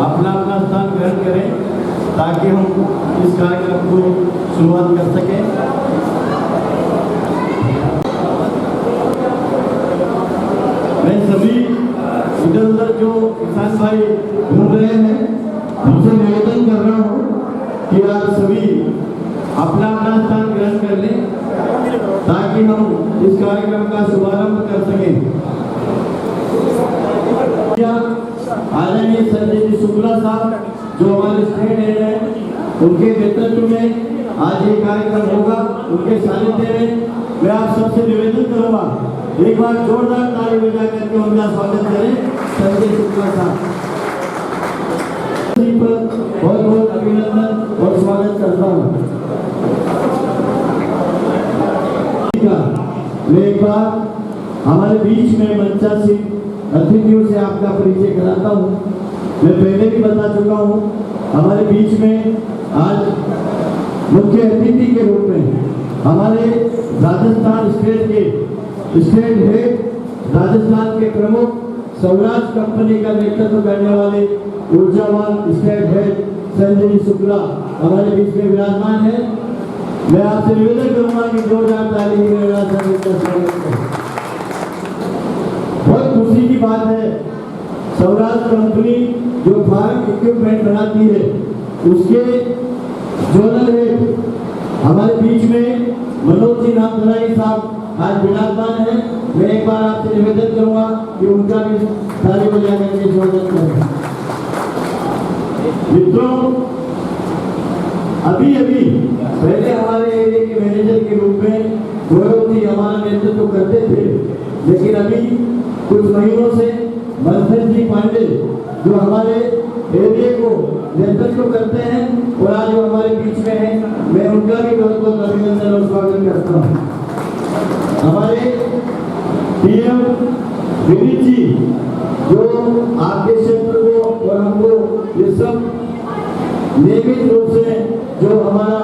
अपना अपना स्थान ग्रहण करें ताकि हम इस कार्यक्रम को शुरुआत कर सकें। मैं सभी इधर उधर जो किसान भाई घूम रहे हैं उनसे निवेदन कर रहा हूँ कि आप सभी अपना अपना स्थान ग्रहण कर लें ताकि हम इस कार्यक्रम का शुभारंभ कर सकें। आदरणीय संजय जी शुक्ला साहब जो हमारे स्टेट हेड हैं, उनके नेतृत्व में आज ये कार्यक्रम होगा। उनके सानिध्य में मैं आप सबसे निवेदन करूंगा, एक बार जोरदार ताली बजा करके उनका स्वागत करें। संजय शुक्ला साहब बहुत बहुत अभिनंदन और स्वागत करता हूँ। मैं एक बार हमारे बीच में मंचासी अतिथियों से आपका परिचय कराता हूँ। मैं पहले भी बता चुका हूँ, हमारे बीच में आज मुख्य अतिथि के रूप में हमारे राजस्थान स्टेट हेड, राजस्थान के प्रमुख स्वराज कंपनी का नेतृत्व करने वाले ऊर्जावान स्टेट हेड संजय जी शुक्ला हमारे बीच में विराजमान है। मैं आपसे निवेदन करूंगा कि जोरदार ताली के साथ स्वागत करें। बहुत खुशी की बात है, स्वराज कंपनी जो फार्म इक्विपमेंट बनाती है उसके जोनल हेड हमारे बीच में मनोज जी नामधराई साहब आज विराजमान है। मैं एक बार आपसे निवेदन करूंगा कि उनका भी ताली बजा करके स्वागत करें। मित्रों, अभी पहले हमारे एरिया के मैनेजर के रूप में गौरव जी हमारा नेतृत्व करते थे, लेकिन अभी कुछ महीनों से मंथन जी पांडे जो हमारे एरिया को नेतृत्व करते हैं और आज वो हमारे बीच में हैं, मैं उनका भी बहुत बहुत अभिनंदन और स्वागत करता हूँ। हमारे पीएम विनीत जी जो आपके क्षेत्र को और हमको ये सब नियमित रूप से जो हमारा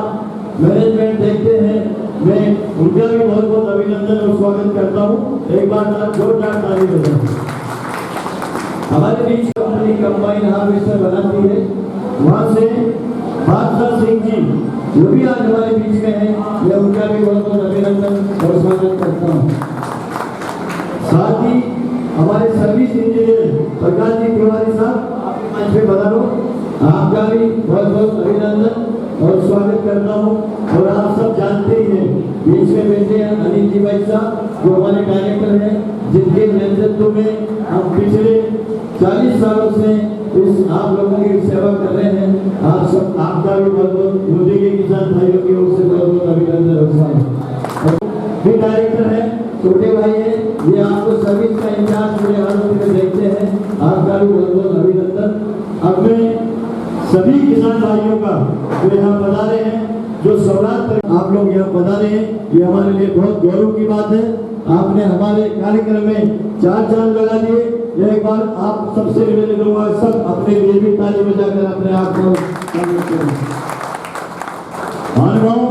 मैनेजमेंट देखते हैं, मैं उनका भी बहुत बहुत अभिनंदन और स्वागत करता हूँ। एक बार जोरदार ताली बजाएं। हमारे बीच कंपनी कंबाइन हार्वेस्टर बनाती है, वहाँ से बादशाह सिंह जी जो भी आज हमारे बीच में हैं, मैं उनका भी बहुत बहुत अभिनंदन और स्वागत करता हूँ। साथ ही हमारे सर्विस इंजीनियर प्रकाश जी तिवारी साहब आपके मंच पे बता दो, आपका भी बहुत बहुत अभिनंदन और स्वागत करता हूँ। और आप सब जानते ही हैं, बीच में बैठे हैं अनिल जी भाई साहब जो हमारे डायरेक्टर हैं, जिनके नेतृत्व में हम पिछले 40 सालों से इस आप लोगों की सेवा कर रहे हैं। आप सब आपका भी बहुत बहुत मोदी के किसान भाइयों की ओर से बहुत बहुत अभिनंदन और स्वागत। डायरेक्टर है, छोटे भाई है, ये आपको सर्विस का इंचार्ज पूरे हाल में देखते हैं, आपका भी बहुत बहुत अभिनंदन। अब मैं सभी किसान भाइयों का जो यहाँ पधारे हैं, जो स्वराज आप लोग यहाँ पधारे हैं, ये हमारे लिए बहुत गौरव की बात है। आपने हमारे कार्यक्रम में 4 चांद लगा दिए। एक बार आप सबसे निवेदन करूंगा, सब अपने लिए भी ताली बजाकर अपने आप को मानवाओं।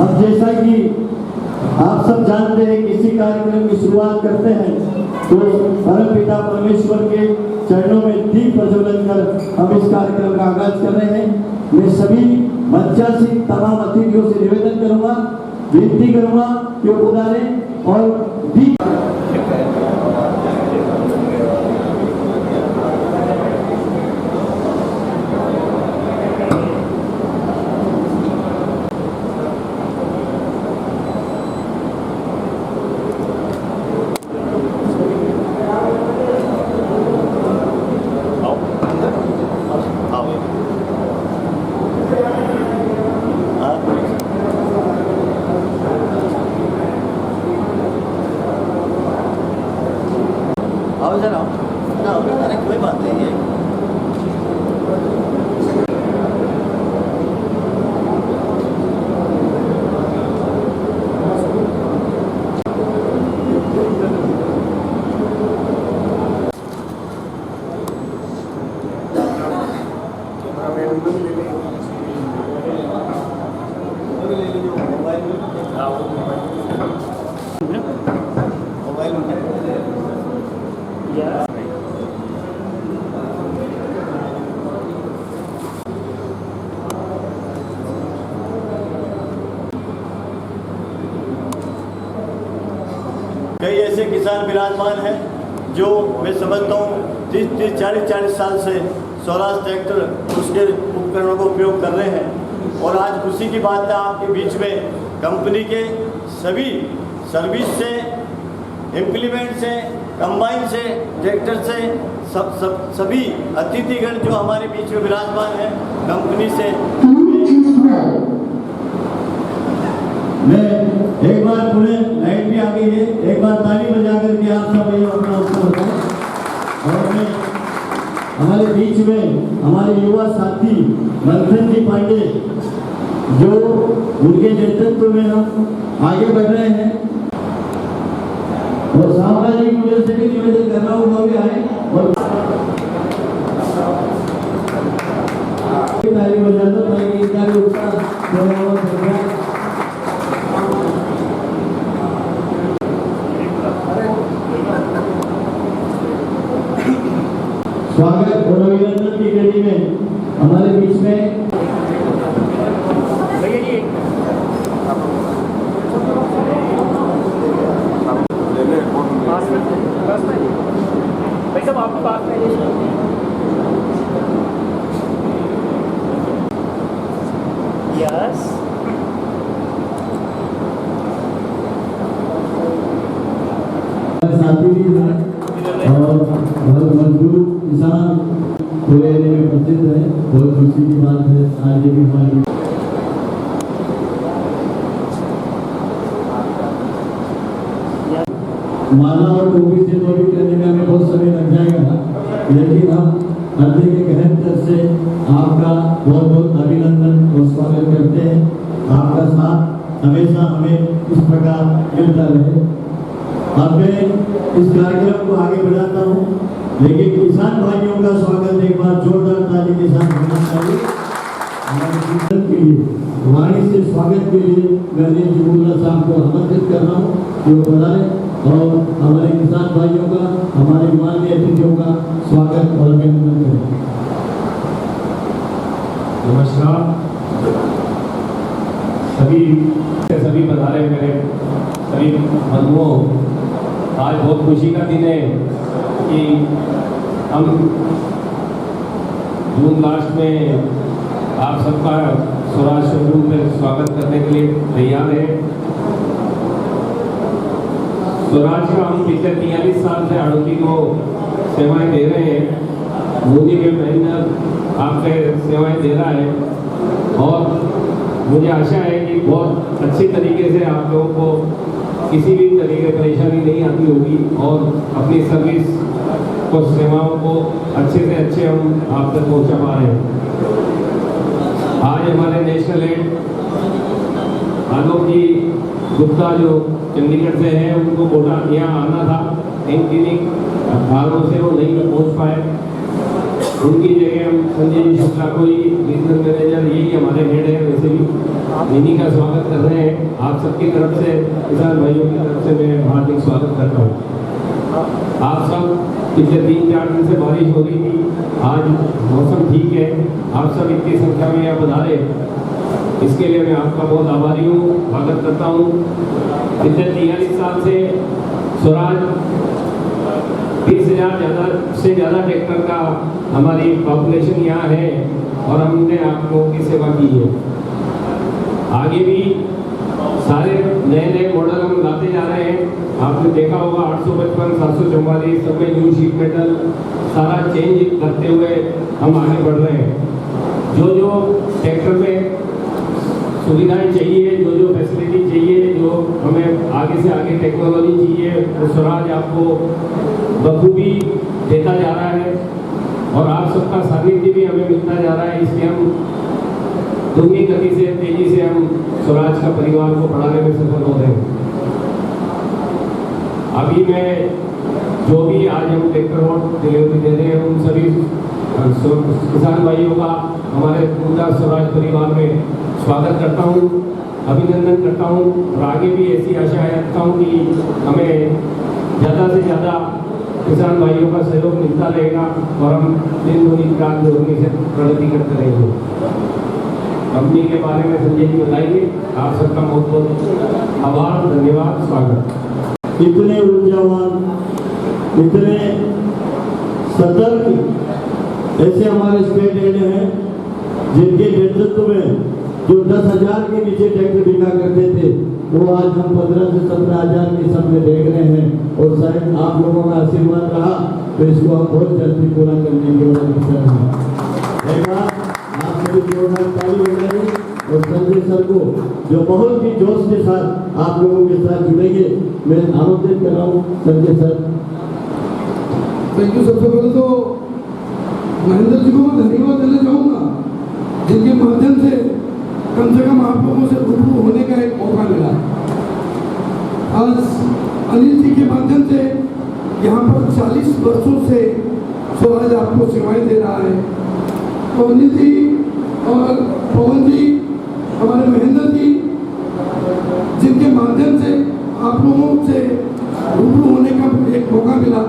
अब जैसा कि आप सब जानते हैं, किसी कार्यक्रम की शुरुआत करते हैं तो परमपिता परमेश्वर के चरणों में दीप प्रज्वलन कर हम इस कार्यक्रम का आगाज कर रहे हैं। मैं सभी मंचासी तमाम अतिथियों से निवेदन करूंगा, विनती करूंगा कि वो उदाहरण और दीप कई ऐसे किसान विराजमान हैं जो मैं समझता हूँ 30-40 साल से स्वराज ट्रैक्टर उसके उपकरणों का उपयोग कर रहे हैं। और आज खुशी की बात है आपके बीच में कंपनी के सभी सर्विस से, इम्प्लीमेंट से, कंबाइन से, ट्रैक्टर से सभी अतिथिगण जो हमारे बीच में विराजमान हैं कंपनी से, मैं एक बार पूरे लाइट भी आ गई है, एक बार ताली बजा करके आप सब ये अपना उत्तर बताएं। और मैं हमारे बीच में हमारे युवा साथी मंथन जी पांडे जो उनके नेतृत्व में हम आगे बढ़ रहे हैं। और सामाजिक मुझे से भी निवेदन कर रहा हूँ वो भी आए और ताली बजा दो ताकि इनका भी उत्साह स्वागत और अभिनंदन की कड़ी में हमारे बीच में भाई साहब आपकी बात में यस साथी भी हैं और बहुत मजबूर किसान पूरे एरिया में प्रसिद्ध है। बहुत खुशी की बात है आज ये भी हमारी माला और टोपी से तो भी करने में हमें बहुत समय लग जाएगा, लेकिन हम हृदय के गहन तरफ से आपका बहुत बहुत अभिनंदन और स्वागत करते हैं। आपका साथ हमेशा हमें इस प्रकार मिलता रहे। अब मैं इस कार्यक्रम को आगे बढ़ाता हूँ, लेकिन किसान भाइयों का स्वागत एक बार जोरदार ताली के साथ होना चाहिए। हमारे कीर्तन के लिए वाणी से स्वागत के लिए मैं जमुल्ला साहब को आमंत्रित कर रहा हूँ कि वो बढ़ाए और हमारे किसान भाइयों का, हमारे माननीय अतिथियों का स्वागत और अभिनंदन करें। नमस्कार सभी पधारे मेरे सभी बंधुओं। आज बहुत खुशी का दिन है कि हम जून लास्ट में आप सबका स्वराज शोरूम में स्वागत करने के लिए तैयार है। स्वराज का हम पिछले 43 साल से आड़ोती को सेवाएं दे रहे हैं। मोदी के महीने आपके सेवाएं दे रहा है और मुझे आशा है कि बहुत अच्छी तरीके से आप लोगों को किसी भी तरीके की परेशानी नहीं आती होगी और अपनी सर्विस को, सेवाओं को अच्छे से अच्छे हम आप तक पहुंचा पा रहे हैं। आज हमारे नेशनल हेड आलोक जी गुप्ता जो चंडीगढ़ से हैं, उनको कोटा यहाँ आना था, इन किन्हीं कारणों से वो नहीं पहुँच पाए। उनकी जगह हम संजय जी शुक्ला को ही रीजनल मैनेजर, यही हमारे हेड है, वैसे भी इन्हीं का स्वागत कर रहे हैं। आप सबकी तरफ से, किसान भाइयों की तरफ से मैं हार्दिक स्वागत करता हूँ। आप सब पिछले 3-4 दिन से बारिश हो रही थी, आज मौसम ठीक है, आप सब इतनी संख्या में यहाँ पधारे, इसके लिए मैं आपका बहुत आभारी हूँ, स्वागत करता हूँ। पिछले 43 साल से स्वराज 30,000 से ज़्यादा ट्रैक्टर का हमारी पॉपुलेशन यहाँ है और हमने आप लोगों की सेवा की है। आगे भी सारे नए नए मॉडल हम लाते जा रहे हैं। आपने देखा होगा 855, 744 सब में न्यू शीट मेटल सारा चेंज करते हुए हम आगे बढ़ रहे हैं। जो जो ट्रैक्टर में सुविधाएं चाहिए, जो जो फैसिलिटी चाहिए, जो हमें आगे से आगे टेक्नोलॉजी चाहिए, वो स्वराज आपको बखूबी देता जा रहा है और आप सबका सानिध्य भी हमें मिलता जा रहा है। इसलिए हम दुगनी गति से, तेजी से हम स्वराज का परिवार को बढ़ाने में सफल हो रहे हैं। अभी मैं जो भी आज हम ट्रैक्टर और डिलीवरी दे रहे हैं, उन सभी किसान भाइयों का हमारे पूरा स्वराज परिवार में स्वागत करता हूँ, अभिनंदन करता हूँ और आगे भी ऐसी आशा रखता हूँ कि हमें ज़्यादा से ज़्यादा किसान भाइयों का सहयोग मिलता रहेगा और हम दिन दूनी रात दोगुनी से प्रगति करते रहेंगे। कंपनी के बारे में संजय जी बताइए। आप सबका बहुत बहुत आभार, धन्यवाद, स्वागत। इतने ऊर्जावान, इतने सतर्क ऐसे हमारे स्टेट हेड हैं जिनके नेतृत्व में जो 10,000 के नीचे ट्रैक्टर बिका करते थे वो आज हम 15 से 17,000 के सब में देख रहे हैं और शायद आप लोगों का आशीर्वाद रहा तो इसको हम बहुत जल्दी पूरा करने के बाद आप सभी जोरदार ताली बजाइए और संजय सर को जो बहुत ही जोश के साथ आप लोगों के साथ जुड़ेंगे मैं आमंत्रित कर रहा हूँ। संजय सर। Thank you. सबसे पहले तो महेंद्र जी को मैं धन्यवाद देना चाहूँगा जिनके माध्यम से कम आप लोगों से रूबरू होने का एक मौका मिला। आज अनिल जी के माध्यम से यहाँ पर 40 वर्षों से स्वराज आपको सेवाएं दे रहा है। तो अनिल जी और पवन जी, हमारे महेंद्र जी, जिनके माध्यम से आप लोगों से रूबरू होने का एक मौका मिला,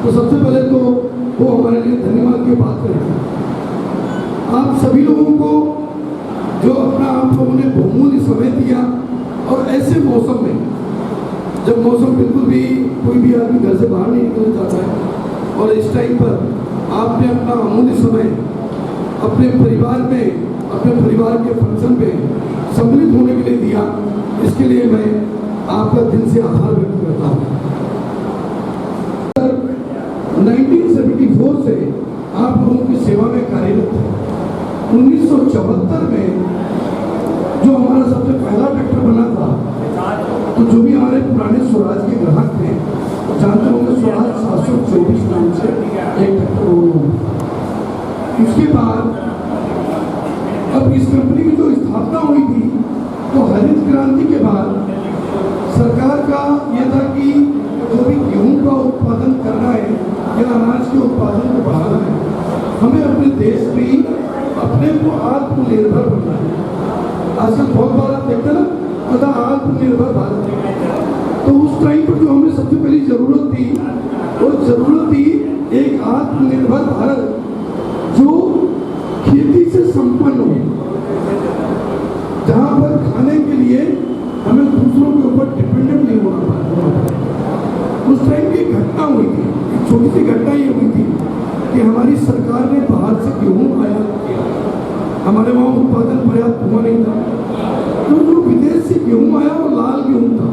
तो सबसे पहले तो वो हमारे लिए धन्यवाद के पात्र हैं। आप सभी लोगों को जो अपना आप लोगों ने बहुमूल्य समय दिया और ऐसे मौसम में जब मौसम बिल्कुल भी कोई भी आदमी घर से बाहर नहीं निकलना चाहता है और इस टाइम पर आपने अपना अमूल्य समय अपने परिवार में, अपने परिवार के फंक्शन में सम्मिलित होने के लिए दिया, इसके लिए मैं आपका दिल से आभार व्यक्त करता हूँ। 1974 से आप लोगों की सेवा में कार्यरत है। 1974 में जो हमारा सबसे पहला ट्रैक्टर बना था, तो जो भी हमारे पुराने स्वराज के ग्राहक थे जानते होंगे स्वराज 724 नाम से एक ट्रैक्टर। उसके बाद अब इस कंपनी की जो स्थापना हुई थी तो हरित क्रांति के बाद सरकार का यह था कि जो भी गेहूं का उत्पादन करना है या अनाज के उत्पादन को बढ़ाना है, हमें अपने देश में अपने को आत्मनिर्भर बनना है। आजकल बहुत बार आप देखते ना पता आत्मनिर्भर भारत। तो उस टाइम पर जो हमें सबसे पहली जरूरत थी वो जरूरत थी एक आत्मनिर्भर भारत जो खेती से संपन्न हो, जहाँ पर खाने के लिए हमें दूसरों के ऊपर डिपेंडेंट नहीं होना पड़ता। उस टाइम की घटना हुई थी, एक छोटी सी घटना ये हुई थी कि हमारी सरकार ने बाहर से गेहूँ आयात किया, हमारे वहाँ उत्पादन पर्याप्त हुआ नहीं था, तो जो विदेश से गेहूँ आया वो लाल गेहूँ था।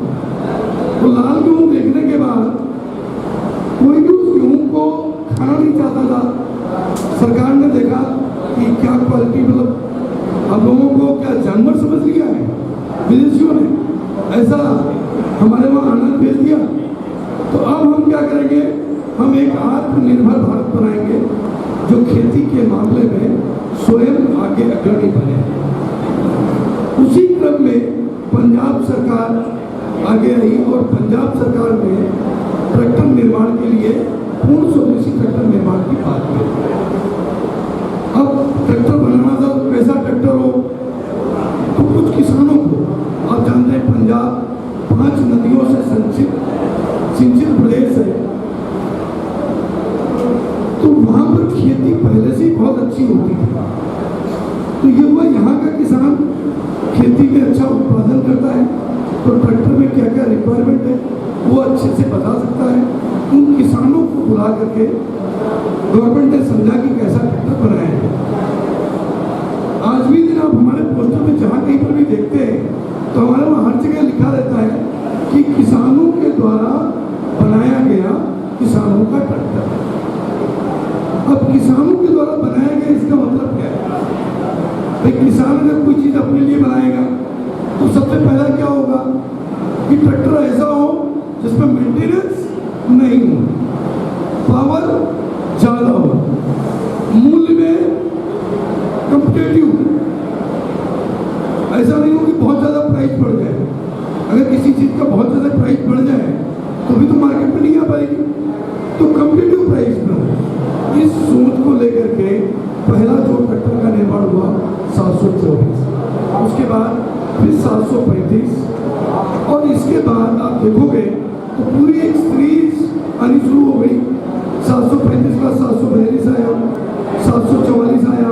वो लाल गेहूँ देखने के बाद कोई भी उस गेहूँ को खाना नहीं चाहता था। सरकार ने देखा कि क्या क्वालिटी, मतलब हम लोगों को क्या जानवर समझ लिया है विदेशियों ने, ऐसा हमारे वहाँ आनंद भेज दिया। तो अब हम क्या करेंगे, हम एक आत्मनिर्भर भारत बनाएंगे जो खेती के मामले में स्वयं आगे अग्रणी बने। उसी क्रम में पंजाब सरकार आगे आई और पंजाब सरकार ने ट्रैक्टर निर्माण के लिए पूर्ण स्वदेशी ट्रैक्टर निर्माण की बात की। अब ट्रैक्टर बनाना था तो कैसा ट्रैक्टर हो, तो कुछ किसानों को, आप जानते हैं पंजाब 5 नदियों से सिंचित प्रदेश है, तो वहाँ पर खेती पहले से ही बहुत अच्छी होती है। तो ये हुआ यहाँ का किसान खेती में अच्छा उत्पादन करता है, तो ट्रैक्टर में क्या क्या रिक्वायरमेंट है वो अच्छे से बता सकता है। उन किसानों को बुला करके गवर्नमेंट ने समझा कि कैसा ट्रैक्टर बनाया है। आज भी दिन आप हमारे पोस्टर में जहाँ कहीं पर भी देखते हैं तो हमारे वहाँ हर जगह लिखा रहता है कि किसानों के द्वारा बनाया गया किसानों का ट्रैक्टर। अब किसानों के द्वारा बनाया गया इसका मतलब क्या है? भाई किसान अगर कोई चीज़ अपने लिए बनाएगा तो सबसे पहला क्या होगा कि ट्रैक्टर ऐसा हो जिसमें मेंटेनेंस नहीं हो, पावर ज़्यादा हो, मूल्य में कम्पिटेटिव, उसके बाद फिर 735, और इसके बाद आप देखोगे तो पूरी एक सीरीज आनी शुरू हो गई। 735 का 742 आया, 744 आया,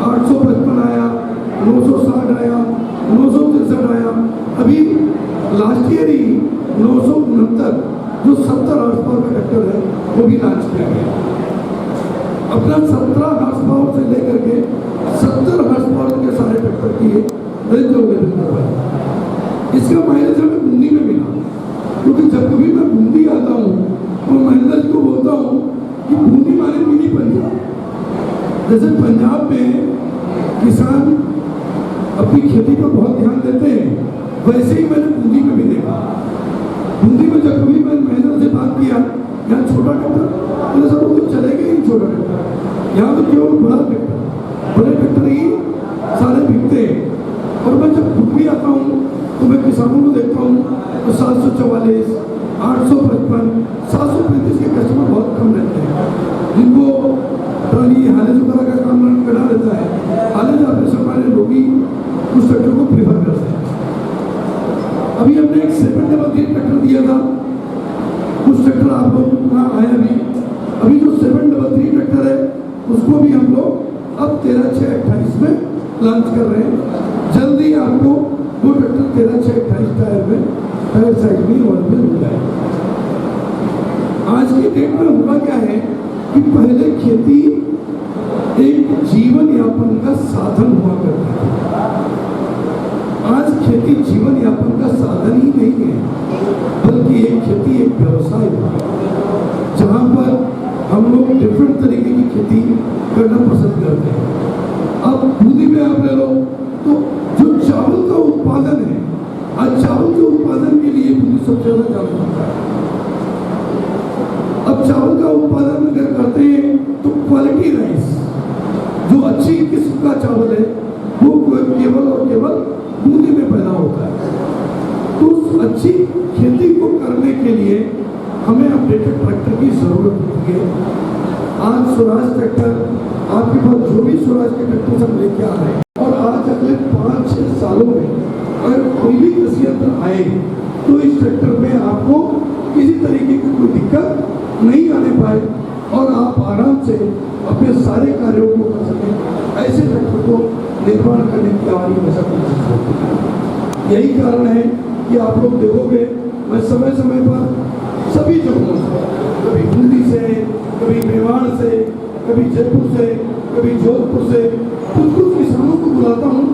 855 आया, 960 आया, 963 आया, अभी लास्ट ईयर ही 969 जो 70 हॉर्स पावर का ट्रैक्टर है वो भी लॉन्च किया गया। अपना 17 हॉर्स पावर से लेकर के 70 हॉर्स पावर के सारे ट्रैक्टर की रेंज अवेलेबल। इसका माइलेज हमें बूंदी में मिला, क्योंकि जब कभी मैं बूंदी आता हूँ तो महिंद्रा जी को बोलता हूँ कि बूंदी माने मिनी पंजाब। जैसे पंजाब में किसान अपनी खेती पर बहुत ध्यान देते हैं, वैसे ही मैंने बूंदी में भी देखा। बूंदी में जब कभी मैंने महिंद्रा से बात किया, यहाँ छोटा ट्रैक्टर, मैंने सब तो चलेगा ही छोटा ट्रैक्टर, यहाँ तो केवल बड़ा ट्रैक्टर, बड़े ट्रैक्टर ही सारे बिकते हैं। और मैं जब खुद भी आता हूँ तो मैं किसानों को देखता हूँ तो 744, 855, 735 के कस्टमर बहुत कम रहते हैं, जिनको ट्राली हालेज वगैरह का काम करना रहता है। हालेज ऑपरेशन वाले लोग ही उस ट्रैक्टर को प्रेफर करते हैं। अभी हमने एक 733 ट्रैक्टर दिया था, कुछ ट्रैक्टर आप लोग वहाँ आया भी। अभी जो 733 ट्रैक्टर है उसको भी हम लोग अब 13/6/28 में लॉन्च कर रहे हैं। जल्दी आपको वो ट्रैक्टर 13/6/28 टायर में टायर साइज में अवेलेबल मिल जाएगा। आज की डेट में हुआ क्या है कि पहले खेती एक जीवन यापन का साधन हुआ करता था, आज खेती जीवन यापन का साधन ही नहीं है, बल्कि एक खेती एक व्यवसाय है, जहाँ पर हम लोग डिफरेंट तरीके की खेती करना पसंद करते हैं। अब बूंदी में आप ले लो तो जो चावल का उत्पादन है, आज चावल के उत्पादन के लिए बूंदी सबसे ज्यादा जाना जाता है। अब चावल का उत्पादन अगर करते हैं तो क्वालिटी राइस, जो अच्छी किस्म का चावल है, वो केवल और केवल बूंदी में पैदा होता है। तो उस अच्छी खेती को करने के लिए हमें अपडेटेड ट्रैक्टर की जरूरत होती है। आज स्वराज ट्रैक्टर आपके पास जो भी स्वराज के ट्रैक्टर हम लेके आ रहे हैं, और आज अगले 5-6 सालों में अगर कोई भी कृषि यंत्र आए तो इस ट्रैक्टर में आपको किसी तरीके की कोई दिक्कत नहीं आने पाए और आप आराम से अपने सारे कार्यों को कर सकें। ऐसे ट्रैक्टर को निर्माण करने की हमारी हमेशा कोशिश होती है। यही कारण है कि आप लोग देखोगे मैं समय समय पर सभी जगहों से, कभी बूंदी से, कभी मेवाड़ से, कभी जयपुर से, कभी जोधपुर से कुछ किसानों को बुलाता हूँ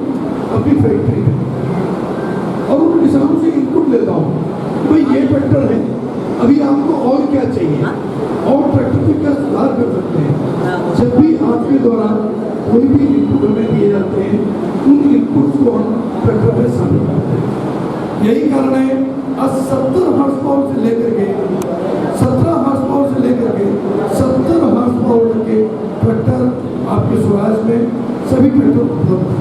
अपनी फैक्ट्री में, और उन किसानों से इनपुट लेता हूँ भाई ये ट्रैक्टर है, अभी आपको और क्या चाहिए, और ट्रैक्टर पे क्या सुधार कर सकते हैं। जब भी आपके द्वारा कोई भी इनपुट हमें दिए जाते हैं, उन इनपुट्स को हम ट्रैक्टर पे शामिल करते हैं। यही कारण है आज 70 हॉर्स पावर से लेकर के 17 हॉर्स पावर से लेकर के 70 हॉर्स पावर के ट्रैक्टर आपके स्वराज में सभी ट्रैक्टर उपलब्ध हैं।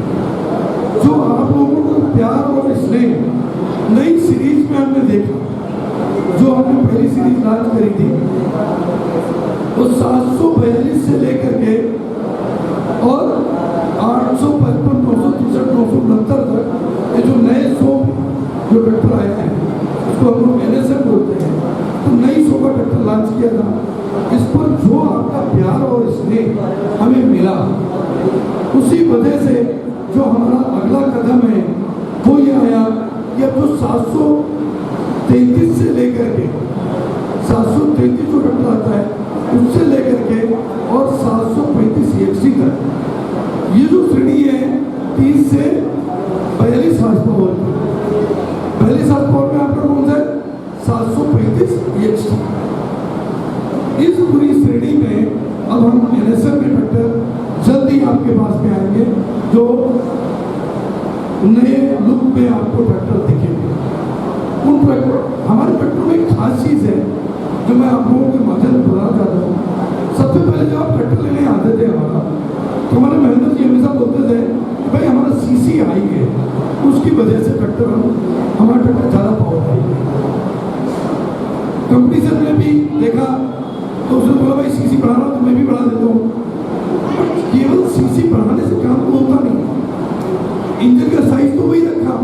जो आप लोगों को प्यार और स्नेह नई सीरीज में हमने देखा, जो हमने पहली सीरीज लॉन्च करी थी, वो 742 से लेकर के और 855, 963, 969 तक ये जो नए 100 जो ट्रैक्टर आए हैं उसको हम लोग NSM बोलते हैं, तो नई 100 का ट्रैक्टर लॉन्च किया था। इस पर जो आपका प्यार और स्नेह हमें मिला, उसी वजह से जो हमारा अगला कदम है वो ये आया कि अब जो 733 से लेकर के 733 जो ट्रैक्टर आता है उससे लेकर के और 735 EXT तक, ये जो श्रेणी है 30 से 42 हॉर्स पावर, 42 हॉर्स पावर में आपका कौन सा है 735 EXT। इस पूरी श्रेणी में अब हम NSM के ट्रैक्टर जल्दी आपके पास में आएंगे, जो नए लुक में आपको ट्रैक्टर दिखेंगे। उन ट्रैक्टर हमारे ट्रैक्टर में एक खास चीज़ है जो मैं आप लोगों के माध्यम से बताना चाहता हूँ। सबसे पहले जब आप ट्रैक्टर लेने आते थे हमारा, तो हमारे महेंद्र जी हमेशा बोलते थे कि भाई हमारा CC हाई है, उसकी वजह से ट्रैक्टर हमारा ट्रैक्टर ज़्यादा पावर हाई है। कंपटीशन में भी देखा तो उसने बोला भाई CC बढ़ाना, तो मैं भी बढ़ा देता हूँ। केवल CC बढ़ाने से काम तो होता नहीं, इंजन का साइज तो वही रखा,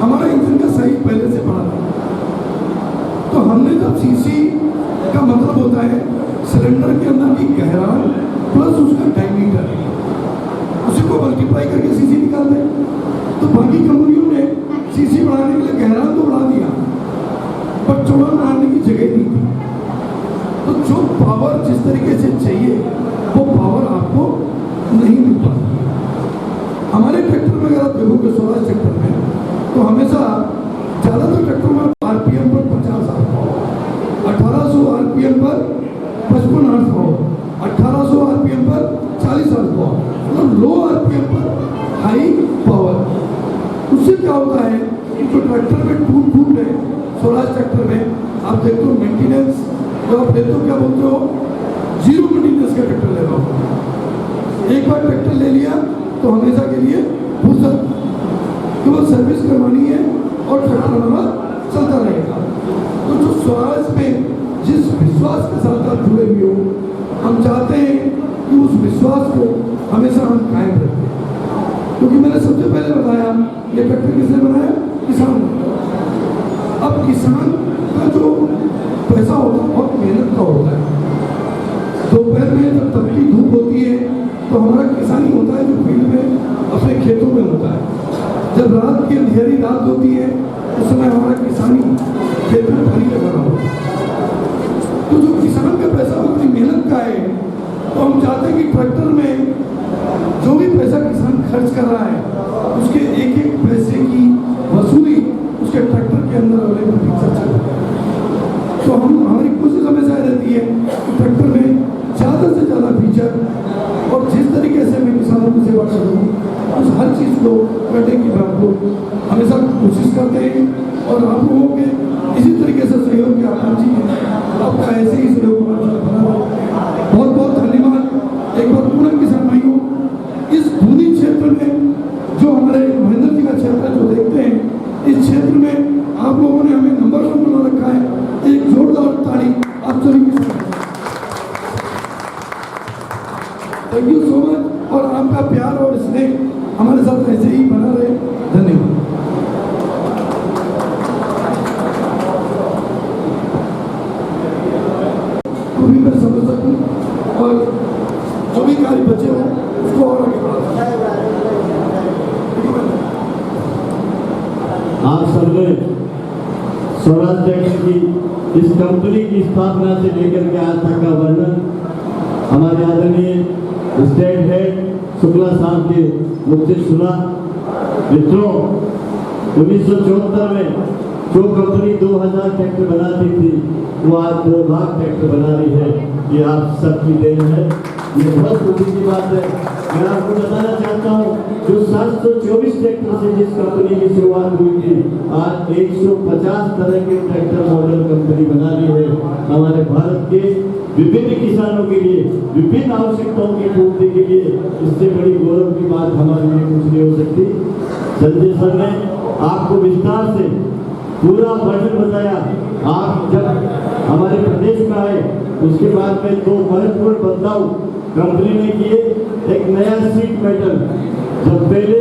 हमारा इंजन का साइज पहले से बड़ा था। तो हमने जब सीसी का मतलब होता है सिलेंडर के अंदर की गहराई प्लस उसका डायमीटर, उसी को मल्टीप्लाई करके सीसी निकाल दें। तो बाकी कंपनियों ने सीसी बढ़ाने के लिए गहराई तो बढ़ा दिया, पर चौड़ा बढ़ाने की जगह नहीं थी। तो जो पावर जिस तरीके से चाहिए वो पावर आपको नहीं मिल पाती। हमारे ट्रैक्टर में अगर आप देखोगे स्वराज ट्रैक्टर में, तो हमेशा ज़्यादातर ट्रैक्टर में आरपीएम पर 50 आरपीएम, 1800 आरपीएम पर 55 आरपीएम, 1800 आरपीएम पर 40 आरपीएम, मतलब लो आरपीएम पर हाई पावर। उससे क्या होता है कि जो ट्रैक्टर में टूट है स्वराज ट्रैक्टर में, आप देखते हो मेंटेनेंस, तो आप देखते हो क्या बोलते हो, जीरो मेंटेनेंस का ट्रैक्टर ले रहा हो। एक बार ट्रैक्टर ले लिया तो हमेशा के लिए फुर्सत, केवल सर्विस करवानी है और ट्रैक्टर हमारा चलता रहेगा। तो जो स्वराज में जिस विश्वास के साथ आप जुड़े हुए हो, हम चाहते हैं कि उस विश्वास को हमेशा हम कायम रखें। क्योंकि मैंने सबसे पहले बताया ये ट्रैक्टर किसने बनाया, किसान ने। अब किसान का जो पैसा होता है बहुत मेहनत का होता है। दोपहर में जब तपती धूप होती है तो हमारा किसान ही होता है जो फील्ड में अपने खेतों में होता है। जब रात की अंधेरी रात होती है उस समय हमारा किसान ही खेत में पानी लगा रहा होता है। तो जो किसान का पैसा अपनी मेहनत का है, तो हम चाहते हैं कि ट्रैक्टर में जो भी पैसा किसान खर्च कर रहा है उसके एक एक पैसे की वसूली उसके ट्रैक्टर के अंदर अवेलेबल फीचर चल रहा है। तो हमारी कोशिश हमेशा रहती है कि ट्रैक्टर में ज़्यादा से ज़्यादा फीचर, और जिस तरीके से मैं किसानों की सेवा कर रहा हूँ उस हर चीज़ को करने की मैं आपको हमेशा कोशिश करते हैं। और आप लोगों के इसी तरीके से सहयोग की आकांक्षी है, आपका ऐसे ही सहयोग बना रहा। बहुत बहुत धन्यवाद एक बार पूर्ण किसान भाइयों। इस भूमि क्षेत्र में जो हमारे महेंद्र जी का क्षेत्र जो देखते हैं, इस क्षेत्र में आप लोगों ने हमें नंबर 1 बना रखा है। एक जोरदार ताली आप सभी के साथ। थैंक यू सो मच, और आपका प्यार और स्नेह हमारे साथ ऐसे ही बना रहे। धन्यवाद। तो भी मैं समझ सकूँ और जो भी कार्य बचे हो उसको और आगे बढ़ा। आप सबने स्वराज ट्रैक्टर की इस कंपनी की स्थापना से लेकर के आज तक का वर्णन हमारे आदरणीय स्टेट हेड शुक्ला साहब के मुख से सुना। मित्रों, 1974 में जो कंपनी 2000 ट्रैक्टर बनाती थी वो आज 2 लाख ट्रैक्टर बना रही है। ये आप सबकी देन है, ये बहुत खुशी की बात है। मैं आपको बताना चाहता हूँ जो 724 ट्रैक्टर से जिस कंपनी की शुरुआत हुई थी, आज 150 तरह के ट्रैक्टर मॉडल कंपनी बना रही है। हमारे भारत के विभिन्न किसानों के लिए, विभिन्न आवश्यकताओं की पूर्ति के लिए इससे बड़ी गौरव की बात हमारे लिए कुछ नहीं हो सकती। संजय सर ने आपको विस्तार से पूरा वर्णन बताया। आप जब हमारे प्रदेश में आए उसके बाद में 2 महत्वपूर्ण बदलाव कंपनी ने किए। एक नया सीट मेटल, जब पहले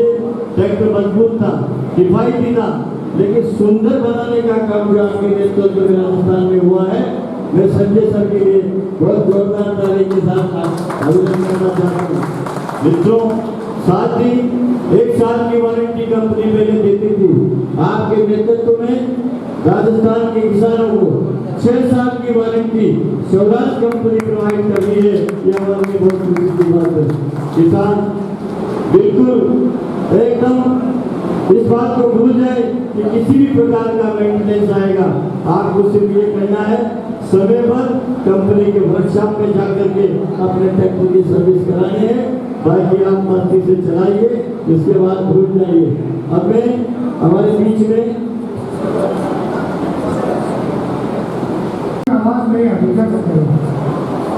ट्रैक्टर मजबूत था, किफायती था, लेकिन सुंदर बनाने का काम जो आपके नेतृत्व में राजस्थान में हुआ है, मैं संजय सर के लिए बहुत जोरदार ताली के साथ अभिनंदन करना चाहता हूँ। मित्रों, साथ ही 1 साल की वारंटी कंपनी पहले देती थी। आपके नेतृत्व में राजस्थान के किसानों को 6 साल की वारंटी स्वराज कंपनी प्रोवाइड कर रही है। ये हमारे लिए बहुत खुशी की बात है। किसान बिल्कुल एकदम इस बात को भूल जाए कि किसी भी प्रकार का मेंटेनेंस आएगा, आपको सिर्फ ये कहना है समय पर कंपनी के वर्कशॉप में जाकर के अपने ट्रैक्टर की सर्विस करानी है। बाकी आप मस्ती से चलाइए, इसके बाद भूल जाइए। अब मैं हमारे बीच में आवाज में अभिज्ञा करते हैं।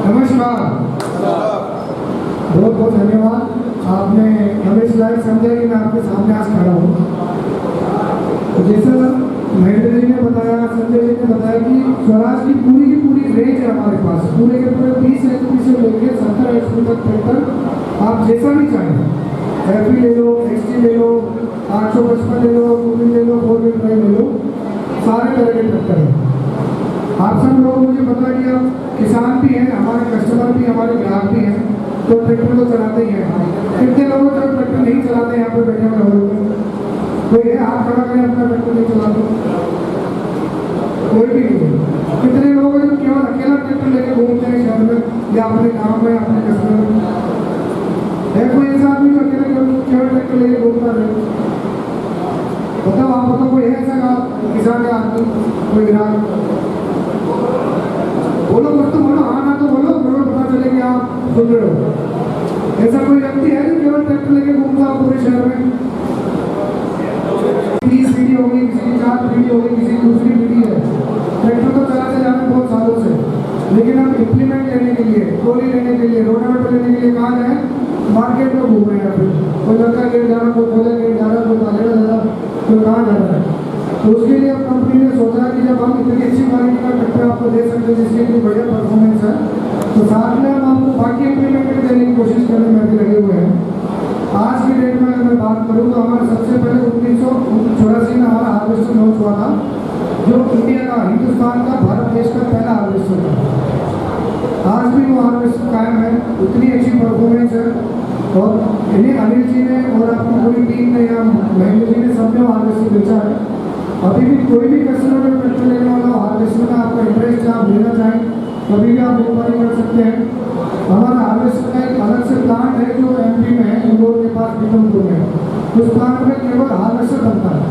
नमस्कार, बहुत बहुत धन्यवाद। आपने रमेश लाल संजय जी, मैं आपके सामने आज खड़ा हूँ। तो जैसा महेंद्र जी ने बताया, संजय जी ने बताया कि स्वराज की पूरी रेंज है हमारे पास। पूरे के पूरे 30 HP से लेकर 70 HP तक ट्रैक्टर आप जैसा भी चाहें, एफी ले लो, XT ले लो, 855 ले लो, 2 व्हील ले लो, 4 व्हील ड्राइव ले लो, सारे तरह के ट्रैक्टर हैं। आप सब लोग मुझे पता है कि आप किसान भी हैं, हमारे कस्टमर भी, हमारे ग्राहक भी हैं, तो ट्रैक्टर तो चलाते ही हैं। कितने लोग जो ट्रैक्टर नहीं चलाते यहाँ पे बैठे हुए लोग, कोई है हाथ खड़ा करें अपना ट्रैक्टर नहीं चलाते? कोई भी नहीं है। कितने लोग हैं जो केवल अकेला ट्रैक्टर लेके घूमते हैं शहर में या अपने गाँव में, अपने कस्बे में? है कोई ऐसा आदमी जो अकेले केवल ट्रैक्टर लेके घूमता रहे? बताओ, आप बताओ, कोई है ऐसा किसान या आदमी, कोई ग्राहक? बोलो मत, तो बोलो, हाँ ना तो बोलो, पता चले कि आप सुन रहे हो। ऐसा कोई व्यक्ति है जो केवल ट्रैक्टर लेके घूमता हो पूरे शहर में? 30 पीढ़ी होगी, किसी की 4 पीढ़ी होगी, किसी की दूसरी पीढ़ी है। ट्रैक्टर तो चलाते जा रहे हैं बहुत सालों से, लेकिन हम इम्प्लीमेंट लेने के लिए, ट्रॉली लेने के लिए, रोटावेटर लेने के लिए कहाँ जाए? मार्केट में घूम रहे हैं। फिर कोई लड़का लेट जा रहा, कोई खोले लेट जा रहा, कोई तालेड़ा जा रहा, कोई कहाँ जा रहा है। तो उसके लिए अब कंपनी ने सोचा कि जब हम इतनी अच्छी क्वालिटी का ट्रैक्टर आपको दे सकते हैं जिसकी इतनी बढ़िया परफॉर्मेंस है, तो साथ में हम आपको बाकी इम्प्लीमेंटेड देने की कोशिश करने में भी लगे हुए हैं। आज की डेट में अगर मैं बात करूँ तो हमारा सबसे पहले 1984 में हमारा हार्वेस्टर लॉन्च हुआ था, जो इंडिया का, हिंदुस्तान का, भारत देश का पहला हार्वेस्टर था। आज भी वो हार्वेस्टर कायम है, उतनी अच्छी परफॉर्मेंस है। और इन्हें अनिल जी ने और आपकी पूरी टीम ने या महेंद्र जी ने सबने हार्वेस्टर बेचा है। अभी भी कोई भी कस्टमर में ट्रैक्टर लेने वाला हार्वेस्टर में आपका इंटरेस्ट आप लेना चाहें, कभी भी आप इंक्वायरी कर सकते हैं। हमारा हार्वेस्टर का एक अलग से प्लांट है जो MP में है, इंदौर के पास बीतमपुर में। उस प्लांट में केवल हार्वेस्टर बनता है।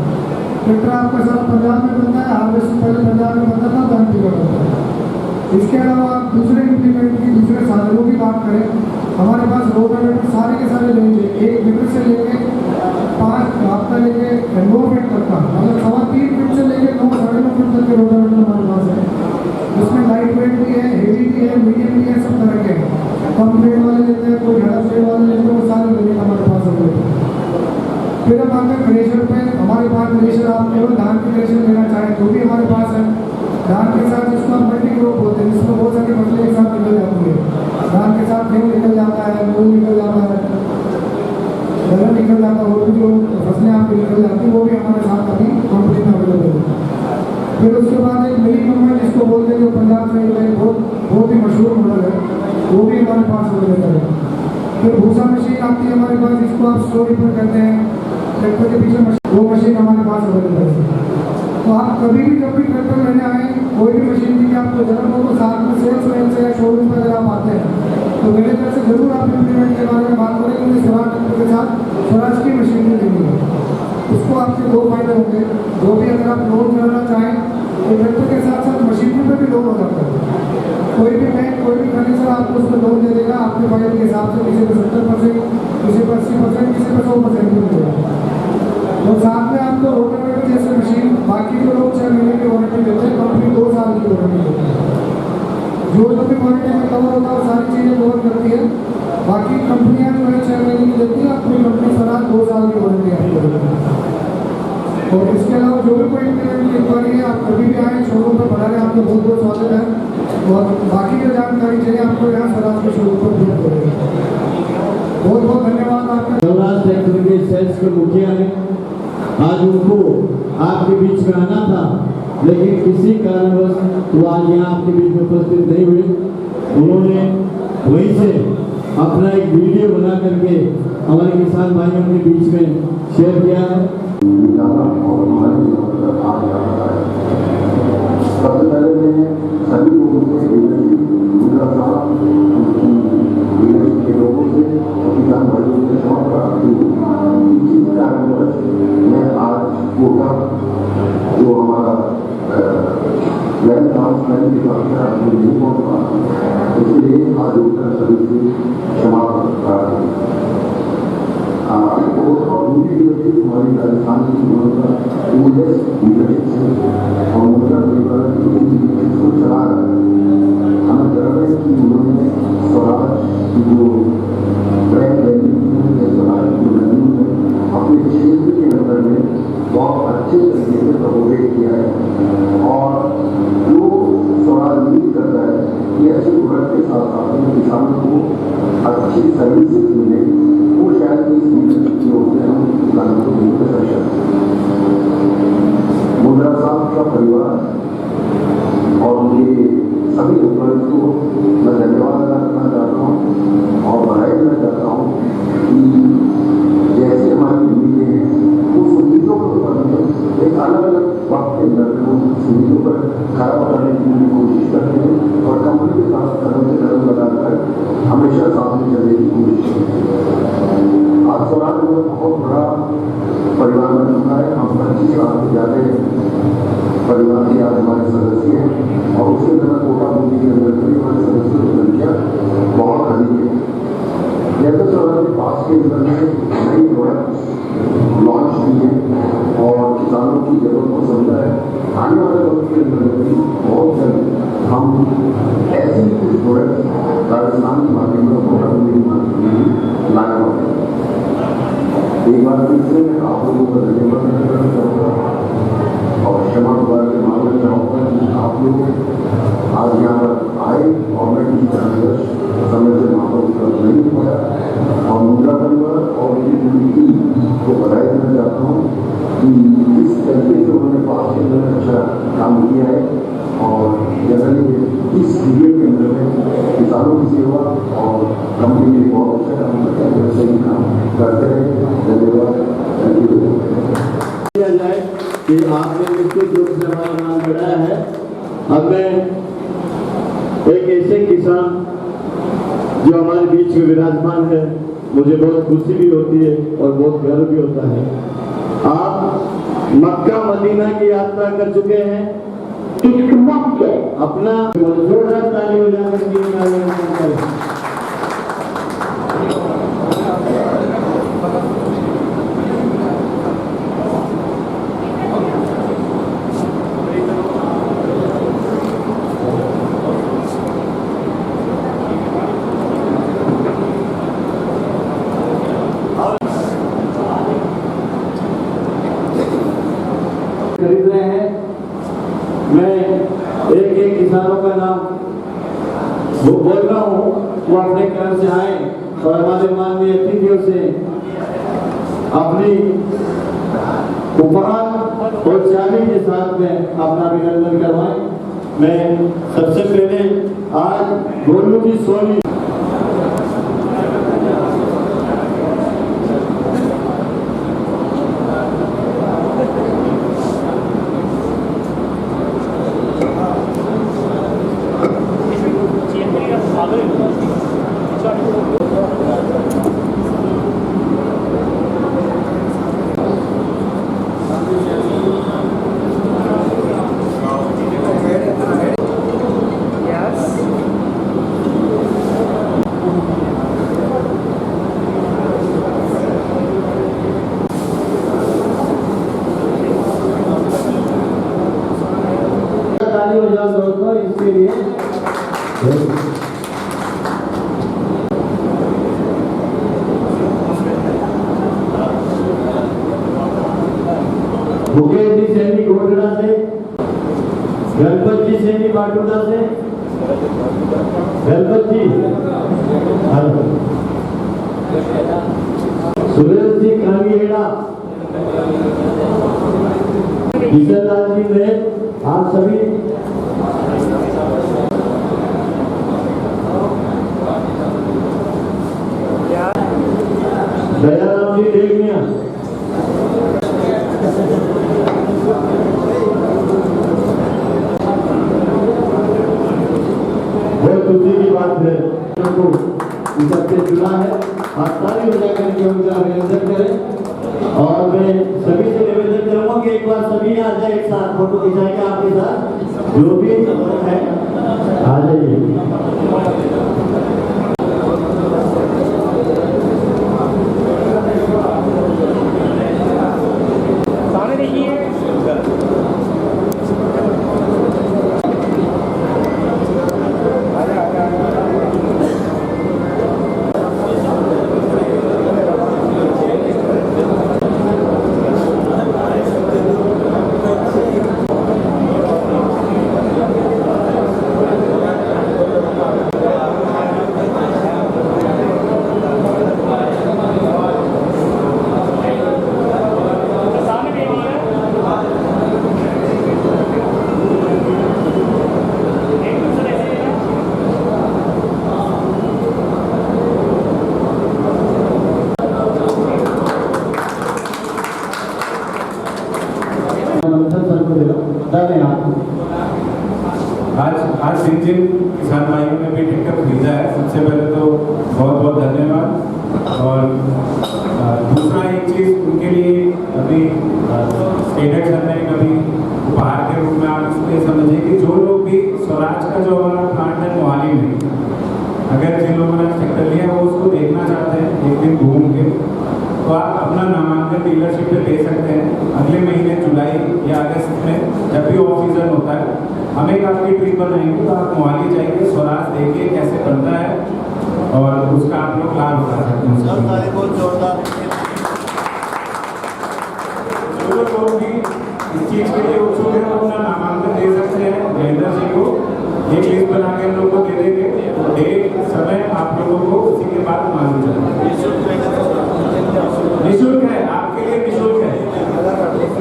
ट्रैक्टर आपका साथ पंजाब में बनता है, हार्वेस्टर पहले पंजाब में बनता था, MP में बनता है। इसके अलावा आप दूसरे इम्प्लीमेंट की, दूसरे साधनों की बात करें, हमारे पास रोटावेटर सारे के सारे रेंज है, 1 मीटर से लेके 5 आपका लेके 9 फीट तक का, मतलब 3.25 फीट से लेके 9, 9.5 फीट तक के रोटावेटर हमारे पास है। उसमें लाइट वेट भी है, हेवी भी है, मीडियम भी है, सब तरह के हैं। कम ग्रेड वाले लेते हैं, कोई ज़्यादा ग्रेड वाले लेते हैं, वो सारे रेंज हमारे पास अवेलेबल है। फिर अब आते हैं थ्रेशर पे। हमारे पास थ्रेशर, आप केवल धान की थ्रेशर लेना चाहें तो भी हमारे पास है। धान के साथ जिसको हम मल्टी क्रॉप बोलते हैं, जिसमें बहुत सारी फसलें एक साथ निकल जाती है। धान के साथ गेहूँ निकल जाता है, मूंग निकल जाता है, दलहन निकल जाता है, और भी जो फसलें आपकी निकल जाती हैं वो भी हमारे साथ अभी कंपनी में अवेलेबल है। फिर उसके बाद एक मिनी कंपनी जिसको बोलते हैं, जो पंजाब साइड का बहुत ही मशहूर मॉडल है, वो भी हमारे पास अवेलेबल है। फिर भूसा मशीन आती है हमारे पास, जिसको आप स्टोरी पर करते हैं, ट्रैक्टर के पीछे मशीन, वो मशीन हमारे पास अवेलेबल है। तो आप कभी भी जब भी ट्रैक्टर लेने आए, कोई भी मशीन की आपको जरूरत हो, तो साथ में सेल्स मैन से या शोरूम पर अगर आप आते हैं तो मेरे तरफ से जरूर आप इम्प्लीमेंट के बारे में बात करें, क्योंकि स्वराज ट्रैक्टर के साथ स्वराज की मशीन भी लेनी है। उसको आपके 2 फायदे होंगे। जो भी अगर आप लोन कराना चाहें तो ट्रैक्टर के साथ साथ मशीनरी पर भी लोन हो जाता है। कोई भी बैंक, कोई भी फर्नीचर आपको उस पर लोन दे देगा आपके फायदे के हिसाब से, किसी पर 70%, किसी पर 80%, किसी पर 100% भी मिलेगा। और साथ में आपको रोटावेटर जैसे मशीन, बाकी जो लोग 6 महीने की वारंटी देते हैं, कंपनी 2 साल की वारंटी देती है। जो भी वारंटी में कवर होता है वो सारी चीज़ें कवर करती है। बाकी कंपनियां जो है 6 महीने की देती है, अपनी कंपनी स्वराज 2 साल की वारंटी आपको देती है। और इसके अलावा जो भी कोई इम्प्लीमेंट इंक्वायरी है, आप कभी भी आए, शोरूम पर बना रहे, आपको बहुत बहुत स्वागत है। और बाकी जो जानकारी चाहिए आपको यहाँ स्वराज के शोरूम पर उपलब्ध होगी। बहुत बहुत धन्यवाद आपका। स्वराज ट्रैक्टर के सेल्स के मुखिया हैं, आज उनको आपके बीच में आना था, लेकिन किसी कारणवश वो आज यहाँ आपके बीच में उपस्थित नहीं हुए। उन्होंने वहीं से अपना एक वीडियो बना करके हमारे किसान भाइयों के बीच में शेयर किया है। सबसे पहले मैं सभी लोगों से के लोगों से किसान भाइयों से क्षमा प्रार्थी हूँ। इसी कारणवश मैं आज कोटा जो हमारा लैंड अनाउंसमेंट के बाद नहीं पहुँच पाया, इसलिए आज उत्तर सभी से क्षमा प्रार्थी। और दूसरी व्यक्ति हमारी राजस्थान की और मुद्रा को चला रहा है। हमें गर्व है कि उन्होंने स्वराज की जो ब्रांड अपने क्षेत्र के अंदर में बहुत अच्छे तरीके से प्रमोट किया है। और जो स्वराज उम्मीद करता है कि ऐसे प्रोडक्ट के साथ साथ किसानों को अच्छी सर्विसेज मिले, वो शायद है कि इस मीटिंग के होते हम किसानों को देकर दर्शन मुद्रा साहब का परिवार और उनके सभी एम्प्लॉयज को मैं धन्यवाद अदा करना चाहता हूँ और बधाई देना चाहता हूँ कि जैसे हमारी उम्मीदें हैं उस उम्मीदों को एक अलग अलग वक्त के अंदर में उन उम्मीदों पर खड़ा उतरने की कोशिश करते हैं और कंपनी के साथ कदम से कदम लगाकर हमेशा सामने चलने की कोशिश करते हैं। आज स्वराज में बहुत बड़ा परिवार बन चुका है। हम 25 लाख से ज़्यादा परिवार के आज हमारे सदस्य हैं और उसके अंदर कोटा बूंदी के अंदर भी हमारे सदस्यों की संख्या बहुत अधिक है। जैसे स्वराज के पास के अंदर में नई प्रोडक्ट लॉन्च की है और किसानों की जरूरत को समझा है। आने वाले वक्त के अंदर भी बहुत जल्द हम ऐसी कुछ प्रोडक्ट राजस्थान के मार्केट में कोटा बूंदी के मार्केट में लाने वाले हैं। एक बार फिर से मैं आप लोगों का धन्यवाद करना चाहूँगा और क्षमा द्वारा के मामले चाहूँगा कि आप लोग आज यहाँ पर आए और मैं किसी कारणवश समय से वहाँ पर उपलब्ध नहीं हो पाया और मुद्रा परिवार और उनकी पूरी टीम को बधाई देना चाहता हूँ कि इस तरीके से उन्होंने पास के अंदर अच्छा काम किया है और जनरली इस पीरियड के अंदर में किसानों की सेवा और कंपनी में बहुत अच्छा काम करते हैं। वैसे ही काम करते हैं। धन्यवाद। किया जाए कि आपने निश्चित रूप से हमारा नाम बढ़ाया है। अब मैं एक ऐसे किसान जो हमारे बीच में विराजमान है, मुझे बहुत खुशी भी होती है और बहुत गर्व भी होता है। आप मक्का मदीना की यात्रा कर चुके हैं। अपना जोरदार ताली हो जाकर खरीद रहे हैं। मैं एक एक किसानों का नाम वो बोल रहा हूँ, वो अपने घर से आए और हमारे माननीय अतिथियों से अपनी उपहार और चाबी के साथ में अपना अभिनंदन करवाएं। मैं सबसे पहले आज गोलू की सोनी हो जाओ दोस्तों, इसके लिए मुकेश जी सैनी गोडड़ा से, गणपत जी सैनी बाटूड़ा से, गणपत जी सुरेश जी कांगीहेड़ा, किशन लाल जी ने आप सभी दयाराम जी देवनिया, बहुत खुशी की बात है को सबसे चुना है। आप ताली बजा करके उनका अभिनंदन करें और मैं सभी से निवेदन करूंगा कि एक बार सभी आ जाए, एक साथ फोटो खिंचाएंगे आपके साथ, जो भी है आ जाइए। जिन जिन किसान भाइयों ने भी ट्रैक्टर खरीदा है, सबसे पहले तो बहुत बहुत धन्यवाद। और दूसरा एक चीज़ उनके लिए अभी स्टेट सर ने कभी उपहार के रूप में आप इसलिए समझिए कि जो लोग भी स्वराज का जो हमारा प्लांट है मोहाली में, अगर जिन लोगों ने ट्रैक्टर लिया वो उसको देखना चाहते हैं एक दिन घूम के, तो आप अपना नामांकन डीलरशिप पे ले सकते हैं। अगले महीने जुलाई या अगस्त में जब भी ऑफ सीजन होता है, हम एक आपकी ट्रिप बनाएंगे, तो आप मोहाली जाइए, स्वराज देखिए कैसे बनता है और उसका आप लोग लाभ उठा सकते हैं। जो लोग भी इस चीज़ के लिए उत्सुक है, अपना नामांकन दे सकते हैं महेंद्र जी को। एक लिस्ट बना के हम लोग को दे देंगे, डेट समय आप लोगों को उसी के बाद मालूम चलेगा। निःशुल्क है, आपके लिए निःशुल्क है।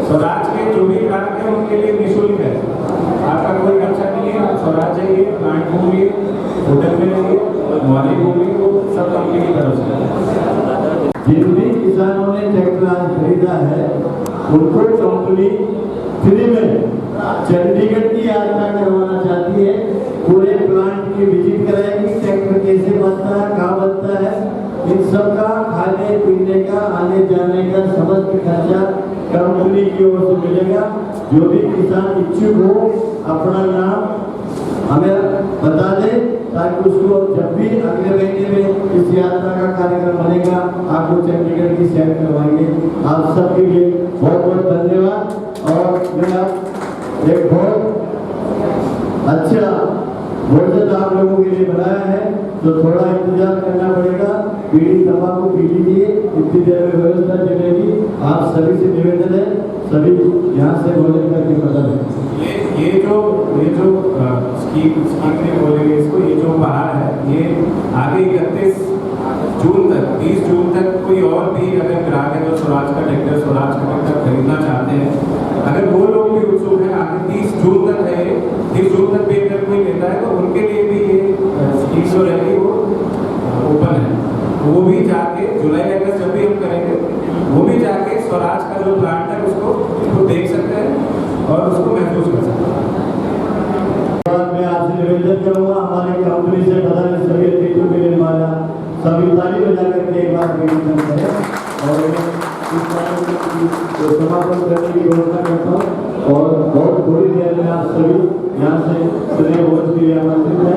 स्वराज के जो भी ग्राहक है उनके लिए निःशुल्क है, आपका कोई खर्चा नहीं है। आप स्वराज जाइए, प्लांट घूमिए, होटल में रहिए, मोहाली घूमिए, वो सब कंपनी की तरफ से। जिन भी किसानों ने ट्रैक्टर आज खरीदा है उनको कंपनी फ्री में चंडीगढ़ की यात्रा करवाना चाहती है। पूरे प्लांट की विजिट कराएगी, ट्रैक्टर कैसे बनता है, कहाँ बनता है, इन सब का खाने पीने का आने जाने का समस्त खर्चा कंपनी की ओर से मिलेगा। जो भी किसान इच्छुक हो अपना नाम हमें बता दे, ताकि उसको जब भी अगले महीने में इस यात्रा का कार्यक्रम बनेगा आपको चंडीगढ़ की सैर करवाएंगे। आप सबके लिए बहुत बहुत धन्यवाद। और मेरा एक बहुत अच्छा भोजन आप लोगों के लिए बनाया है, तो थोड़ा इंतजार करना पड़ेगा। बीड़ी तंबाकू पी लीजिए, इतनी देर में व्यवस्था चलेगी। आप सभी से निवेदन है, सभी यहाँ से भोजन करके पता है। ये जो स्कीम ने बोलेंगे इसको, ये जो बाहर है, ये आगे 31 जून तक 30 जून तक कोई और भी अगर ग्राहक है जो स्वराज का ट्रैक्टर खरीदना चाहते हैं, अगर वो लोग भी उत्सुक हैं, आगे 30 जून तक है, 30 जून तक भी अगर कोई लेता है तो उनके लिए भी ये स्कीम जो रहेगी वो ओपन है। वो भी जाके जुलाई अगस्त जब भी हम करेंगे, वो भी जाके स्वराज का जो प्लांट है उसको देख सकते हैं और उसको महसूस कर सकते हैं। मैं आपसे निवेदन करूंगा, हमारे कंपनी से बधाई सभी अतिथियों के लिए हमारा सभी ताली बजा करके एक बार निवेदन करें और इस समापन करने की घोषणा करता हूँ। और बहुत थोड़ी देर में आप सभी यहाँ से सुने भोज के लिए आमंत्रित है।